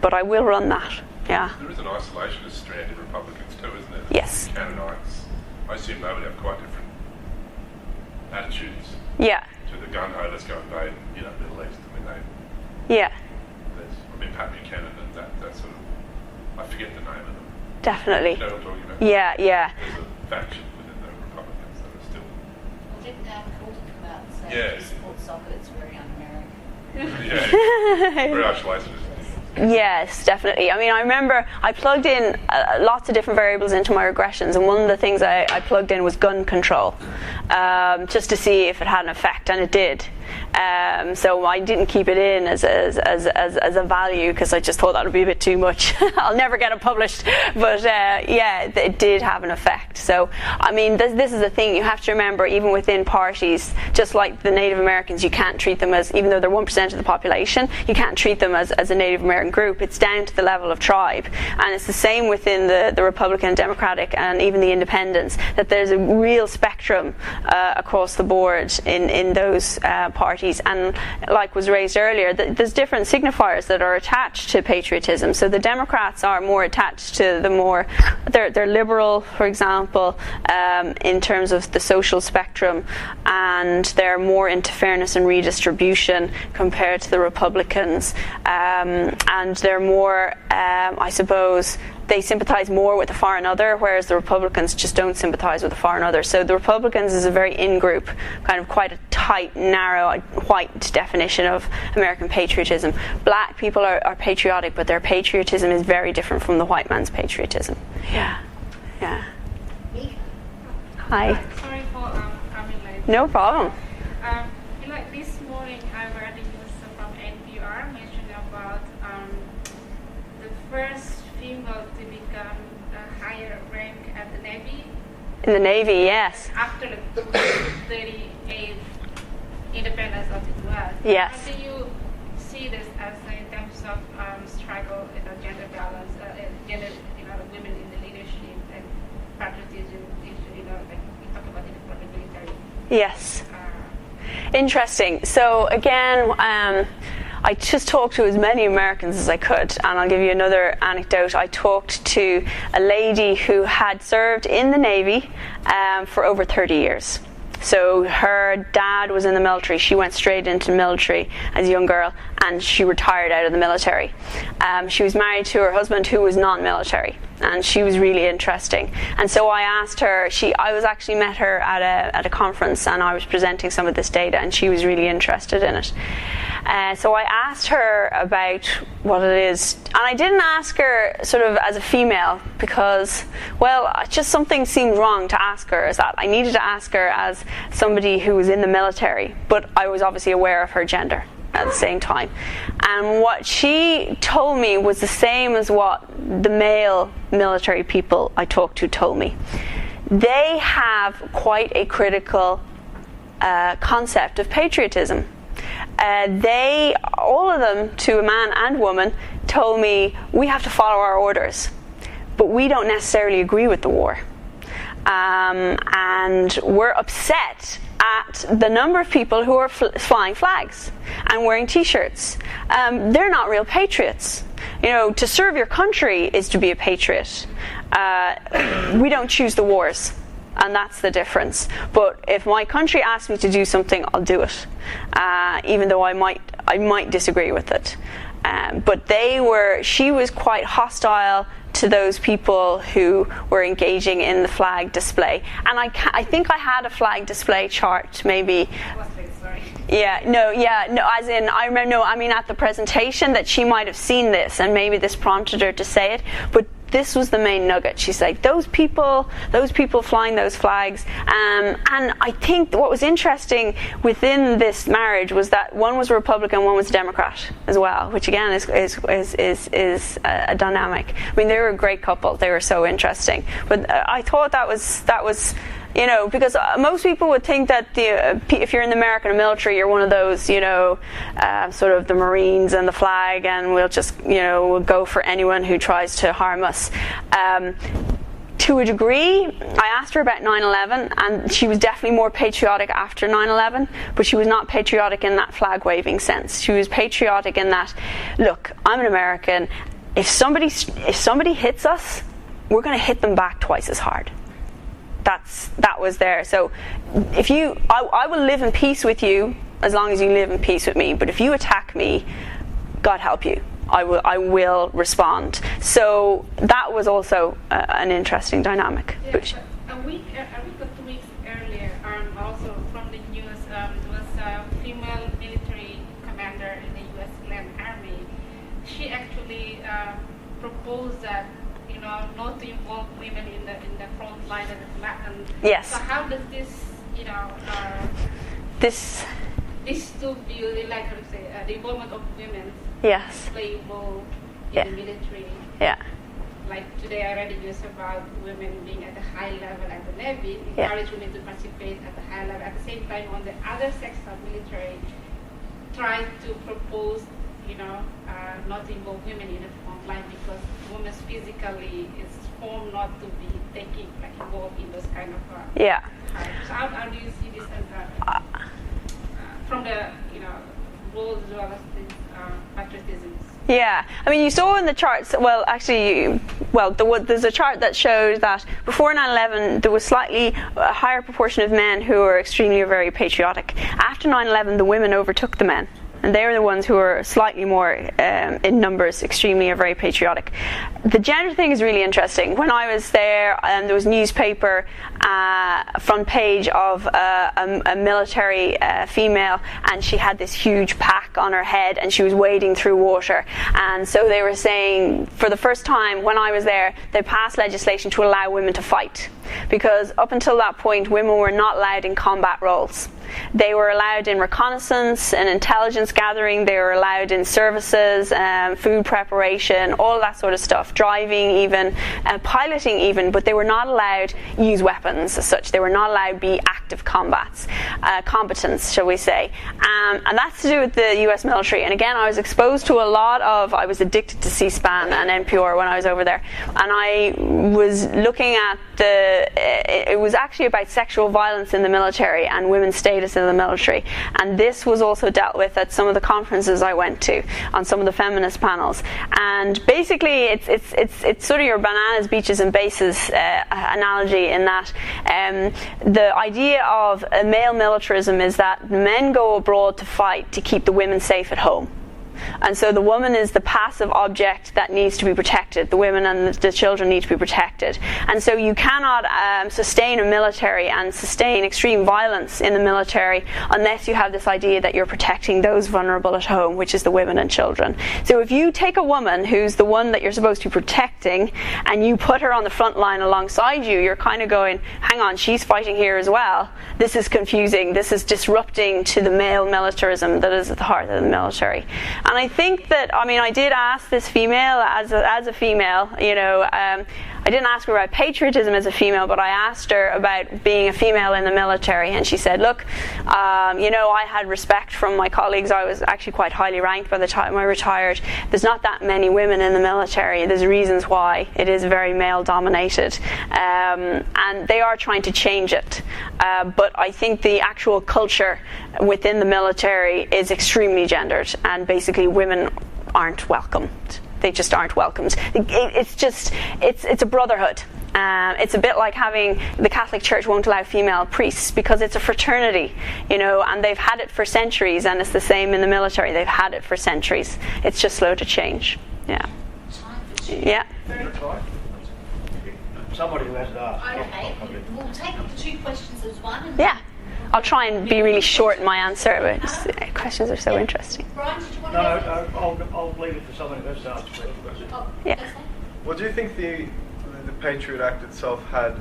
But I will run that. Yeah. There is an isolationist strand in Republicans too, isn't there? Yes. Cannonites. I assume they would have quite different attitudes. Yeah. To the gun-ho, let's go invade, Middle East. I mean, Yeah. Pat Buchanan and that sort of, I forget the name of them. Definitely. You know what I'm talking about? Yeah. There's a faction within the Republicans that are still. Well, didn't Coulter come out and say Yeah. he supports soccer? It's very un-American. Yeah. Very isolationist. Yes, definitely. I mean, I remember I plugged in lots of different variables into my regressions, and one of the things I plugged in was gun control, just to see if it had an effect, and it did. So I didn't keep it in as a value, because I just thought that would be a bit too much. I'll never get it published, but yeah, it did have an effect. So I mean, this is the thing you have to remember, even within parties, just like the Native Americans, you can't treat them as, even though they're 1% of the population, you can't treat them as a Native American group. It's down to the level of tribe, and it's the same within the Republican, Democratic, and even the Independents, that there's a real spectrum across the board in those parties. parties, and like was raised earlier, there's different signifiers that are attached to patriotism. So the Democrats are more attached to the more, they're liberal, for example, in terms of the social spectrum, and they're more into fairness and redistribution compared to the Republicans, and they're more, I suppose, they sympathise more with the far and other, whereas the Republicans just don't sympathise with the far and other. So the Republicans is a very in-group, kind of quite a tight, narrow, white definition of American patriotism. Black people are patriotic, but their patriotism is very different from the white man's patriotism. Yeah. Hi. Sorry for coming late. No problem. Like this morning, I read the news from NPR mentioning about the first female to become a higher rank at the Navy. In the Navy, yes. After the 38th independence of the U.S. Yes. How do you see this as in terms of struggle in the gender balance, gender, women in the leadership and patriotism, like we talk about it for the military? Yes. Interesting. So again, I just talked to as many Americans as I could, and I'll give you another anecdote. I talked to a lady who had served in the Navy for over 30 years. So her dad was in the military. She went straight into the military as a young girl, and she retired out of the military. She was married to her husband, who was non-military, and she was really interesting. And so I asked her, I was actually met her at a conference, and I was presenting some of this data, and she was really interested in it. So I asked her about what it is, and I didn't ask her sort of as a female because, well, just something seemed wrong to ask her as that. I needed to ask her as somebody who was in the military, but I was obviously aware of her gender at the same time. And what she told me was the same as what the male military people I talked to told me. They have quite a critical concept of patriotism. All of them, to a man and woman, told me, we have to follow our orders, but we don't necessarily agree with the war. And we're upset at the number of people who are flying flags and wearing T-shirts. They're not real patriots. To serve your country is to be a patriot. We don't choose the wars. And that's the difference. But if my country asks me to do something, I'll do it, even though I might disagree with it. But she was quite hostile to those people who were engaging in the flag display. And I think I had a flag display chart, maybe. Sorry. As in, I remember, at the presentation that she might have seen this, and maybe this prompted her to say it, but this was the main nugget. She's like, those people flying those flags. And I think what was interesting within this marriage was that one was a Republican, one was a Democrat as well, which again is a dynamic. They were a great couple. They were so interesting. But I thought that was because most people would think that if you're in the American military, you're one of those, sort of the Marines and the flag, and we'll just, we'll go for anyone who tries to harm us. To a degree, I asked her about 9/11, and she was definitely more patriotic after 9/11, but she was not patriotic in that flag-waving sense. She was patriotic in that, look, I'm an American. If somebody hits us, we're going to hit them back twice as hard. That was there. So I will live in peace with you as long as you live in peace with me. But if you attack me, God help you. I will respond. So that was also an interesting dynamic. Yeah, a week or 2 weeks earlier, also from the news, there was a female military commander in the U.S. Land Army. She actually proposed that not to involve women in the front line and yes. So how does this this still view the involvement of women yes. play a role in the military? Yeah. Like today I read news about women being at a high level at the Navy, encourage women to participate at the high level. At the same time, on the other sex of military, try to propose, not to involve women in the front line because women physically is formed not to be involved in those kind of. Yeah. So how do you see this? from the rules as well as the patriotism. Yeah, I mean, you saw in the charts, there's a chart that showed that before 9/11 there was slightly a higher proportion of men who were extremely or very patriotic. After 9/11 the women overtook the men. And they're the ones who are slightly more in numbers, extremely or very patriotic. The gender thing is really interesting. When I was there, there was a newspaper front page of a military female, and she had this huge pack on her head, and she was wading through water. And so they were saying, for the first time when I was there, they passed legislation to allow women to fight. Because up until that point, women were not allowed in combat roles. They were allowed in reconnaissance and intelligence gathering. They were allowed in services, food preparation, all that sort of stuff, driving even, piloting even, but they were not allowed to use weapons as such. They were not allowed to be active combatants, shall we say. And that's to do with the US military. And again, I was exposed to I was addicted to C-SPAN and NPR when I was over there. And I was looking at it was actually about sexual violence in the military and women's status in the military, and this was also dealt with at some of the conferences I went to on some of the feminist panels. And basically it's sort of your bananas, beaches and bases analogy, in that the idea of male militarism is that men go abroad to fight to keep the women safe at home. And so the woman is the passive object that needs to be protected. The women and the children need to be protected. And so you cannot sustain a military and sustain extreme violence in the military unless you have this idea that you're protecting those vulnerable at home, which is the women and children. So if you take a woman who's the one that you're supposed to be protecting and you put her on the front line alongside you, you're kind of going, hang on, she's fighting here as well. This is confusing. This is disrupting to the male militarism that is at the heart of the military. And I think that, I did ask this female as a female, I didn't ask her about patriotism as a female, but I asked her about being a female in the military, and she said, look, I had respect from my colleagues. I was actually quite highly ranked by the time I retired. There's not that many women in the military. There's reasons why. It is very male dominated, and they are trying to change it. But I think the actual culture within the military is extremely gendered, and basically women aren't welcomed. They just aren't welcomed. It's a brotherhood. It's a bit like having the Catholic Church won't allow female priests because it's a fraternity, and they've had it for centuries, and it's the same in the military. They've had it for centuries. It's just slow to change. Yeah. Yeah. Somebody who hasn't asked. Okay. We'll take the two questions as one. Yeah. I'll try and be really short in my answer, but questions are so interesting. Brian, did you want No, I'll leave it for somebody who hasn't asked. Yeah. What do you think the Patriot Act itself had,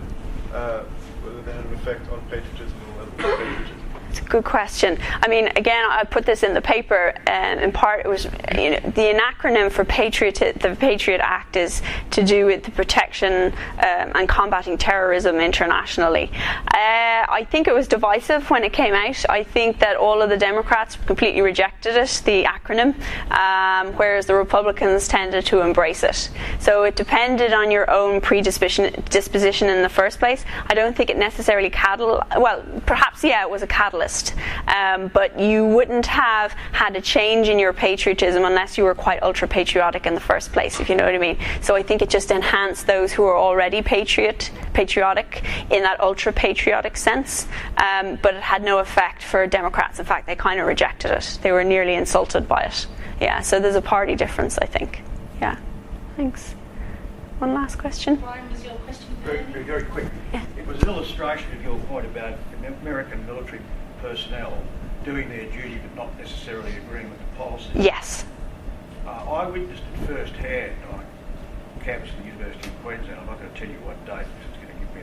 whether that had an effect on patriotism or level of patriotism? It's a good question. Again, I put this in the paper. In part, it was the acronym for the Patriot Act is to do with the protection and combating terrorism internationally. I think it was divisive when it came out. I think that all of the Democrats completely rejected it, the acronym, whereas the Republicans tended to embrace it. So it depended on your own disposition in the first place. I don't think it necessarily perhaps it was a catalyst. But you wouldn't have had a change in your patriotism unless you were quite ultra-patriotic in the first place, if you know what I mean. So I think it just enhanced those who are already patriotic in that ultra-patriotic sense, but it had no effect for Democrats. In fact, they kind of rejected it. They were nearly insulted by it. Yeah, so there's a party difference, I think. Yeah, thanks. One last question. Brian, was your question very quick. Yeah. It was an illustration of your point about American military personnel doing their duty but not necessarily agreeing with the policy. Yes. I witnessed it firsthand on campus of the University of Queensland. I'm not going to tell you what date because it's going to give me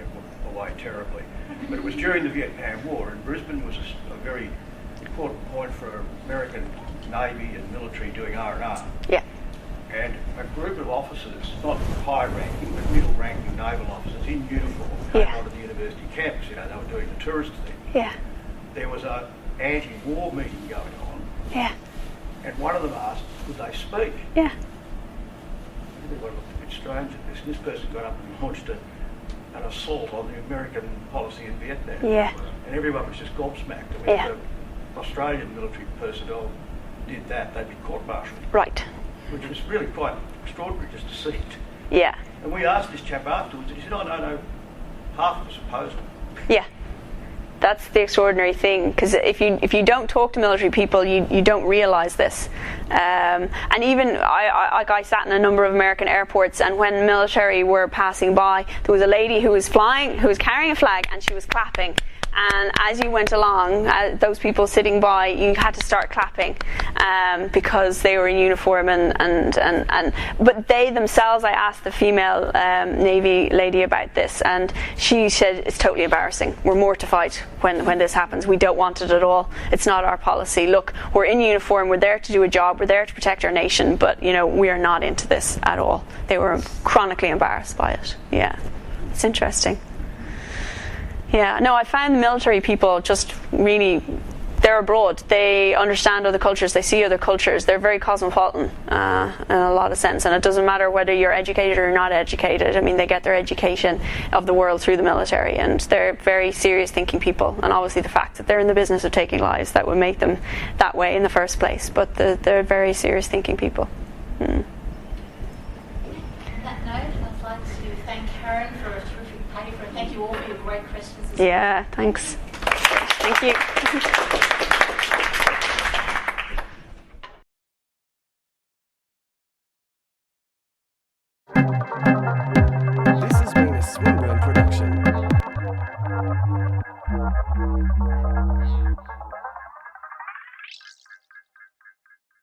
away terribly. But it was during the Vietnam War, and Brisbane was a very important point for American Navy and military doing R&R. Yeah. And a group of officers, not high-ranking, but middle-ranking naval officers in uniform came onto the university campus. They were doing the tourist thing. Yeah. There was an anti-war meeting going on. Yeah. And one of them asked, could they speak? Yeah. Everyone looked a bit strange at this. And this person got up and launched an assault on the American policy in Vietnam. Yeah. And everyone was just gobsmacked. Australian military personnel did that, they'd be court-martialed. Right. Which was really quite extraordinary just to see it. Yeah. And we asked this chap afterwards, and he said, "Oh, no, half of us opposed it." Yeah. That's the extraordinary thing, because if you don't talk to military people, you don't realise this. And even I sat in a number of American airports, and when military were passing by, there was a lady who was carrying a flag, and she was clapping. And as you went along, those people sitting by, you had to start clapping because they were in uniform. But they themselves, I asked the female Navy lady about this, and she said it's totally embarrassing. We're mortified when this happens. We don't want it at all. It's not our policy. Look, we're in uniform. We're there to do a job. We're there to protect our nation. But we are not into this at all. They were chronically embarrassed by it. Yeah, it's interesting. Yeah, no, I found the military people just really, they're abroad. They understand other cultures. They see other cultures. They're very cosmopolitan in a lot of sense. And it doesn't matter whether you're educated or not educated. I mean, they get their education of the world through the military. And they're very serious thinking people. And obviously the fact that they're in the business of taking lives, that would make them that way in the first place. But they're very serious thinking people. On that note, I'd like to thank Karen for a terrific paper, and thank you all for your great questions. Yeah, thanks. Thank you. This has been a Swinburne production.